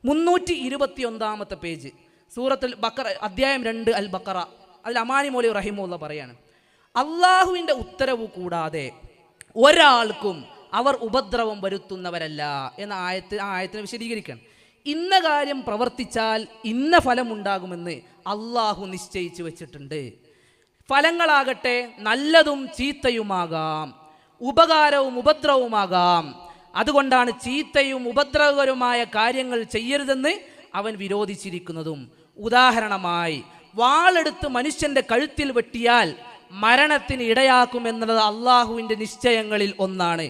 321 page സൂറത്തുൽ ബഖറ അധ്യായം 2 അൽ ബഖറ. അതിൽ അമാനി മൗലവി റഹിമഹുള്ള പറയാണ്, അള്ളാഹുവിൻ്റെ ഉത്തരവ് കൂടാതെ ഒരാൾക്കും അവർ ഉപദ്രവം വരുത്തുന്നവരല്ല എന്ന ആയത്തിനെ വിശദീകരിക്കണം. ഇന്ന കാര്യം പ്രവർത്തിച്ചാൽ ഇന്ന ഫലമുണ്ടാകുമെന്ന് അള്ളാഹു നിശ്ചയിച്ചു വെച്ചിട്ടുണ്ട്. ഫലങ്ങളാകട്ടെ നല്ലതും ചീത്തയുമാകാം, ഉപകാരവും ഉപദ്രവവുമാകാം. അതുകൊണ്ടാണ് ചീത്തയും ഉപദ്രവകരവുമായ കാര്യങ്ങൾ ചെയ്യരുതെന്ന് അവൻ വിരോധിച്ചിരിക്കുന്നതും. ഉദാഹരണമായി, വാളെടുത്ത് മനുഷ്യന്റെ കഴുത്തിൽ വെട്ടിയാൽ മരണത്തിന് ഇടയാക്കുമെന്നുള്ളത് അള്ളാഹുവിൻ്റെ നിശ്ചയങ്ങളിൽ ഒന്നാണ്.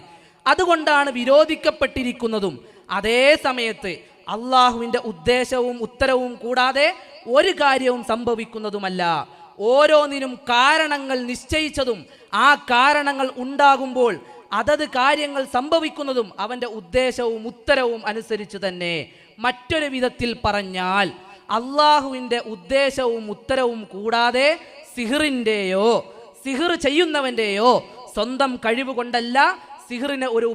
അതുകൊണ്ടാണ് വിരോധിക്കപ്പെട്ടിരിക്കുന്നതും. അതേ സമയത്ത് അള്ളാഹുവിൻ്റെ ഉദ്ദേശവും ഉത്തരവും കൂടാതെ ഒരു കാര്യവും സംഭവിക്കുന്നതുമല്ല. ഓരോന്നിനും കാരണങ്ങൾ നിശ്ചയിച്ചതും ആ കാരണങ്ങൾ ഉണ്ടാകുമ്പോൾ അതത് കാര്യങ്ങൾ സംഭവിക്കുന്നതും അവൻ്റെ ഉദ്ദേശവും ഉത്തരവും അനുസരിച്ച് തന്നെ. മറ്റൊരു വിധത്തിൽ പറഞ്ഞാൽ, അള്ളാഹുവിൻ്റെ ഉദ്ദേശവും ഉത്തരവും കൂടാതെ സിഹിർ ചെയ്യുന്നവൻ്റെയോ സ്വന്തം കഴിവ് കൊണ്ടല്ല, സിഹിറിനെ ഒരു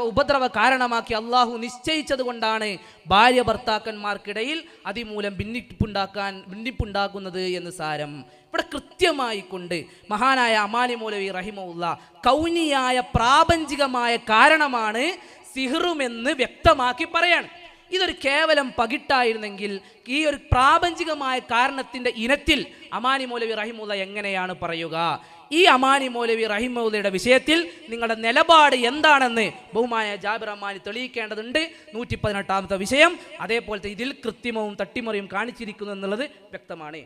ഉപദ്രവ കാരണമാക്കി അള്ളാഹു നിശ്ചയിച്ചത് കൊണ്ടാണ് ഭാര്യ ഭർത്താക്കന്മാർക്കിടയിൽ അതിമൂലം ഭിന്നിപ്പുണ്ടാക്കുന്നത് എന്ന് സാരം. ഇവിടെ കൃത്യമായി കൊണ്ട് മഹാനായ അമാനി മൗലവി റഹിമഹുള്ള കൗനിയായ പ്രാപഞ്ചികമായ കാരണമാണ് സിഹിറുമെന്ന് വ്യക്തമാക്കി പറയാണ്. ഇതൊരു കേവലം പകിട്ടായിരുന്നെങ്കിൽ ഈ ഒരു പ്രാപഞ്ചികമായ കാരണത്തിൻ്റെ ഇനത്തിൽ അമാനി മൗലവി റഹിമഹുള്ള എങ്ങനെയാണ് പറയുക? ഈ അമാനി മൗലവി റഹിമഹുള്ളയുടെ വിഷയത്തിൽ നിങ്ങളുടെ നിലപാട് എന്താണെന്ന് ബഹുമാനായ ജാബിർ അമാനി തെളിയിക്കേണ്ടതുണ്ട്. 118ാമത്തെ വിഷയം. അതേപോലത്തെ ഇതിൽ കൃത്രിമവും തട്ടിമറിയും കാണിച്ചിരിക്കുന്നു എന്നുള്ളത് വ്യക്തമാണ്.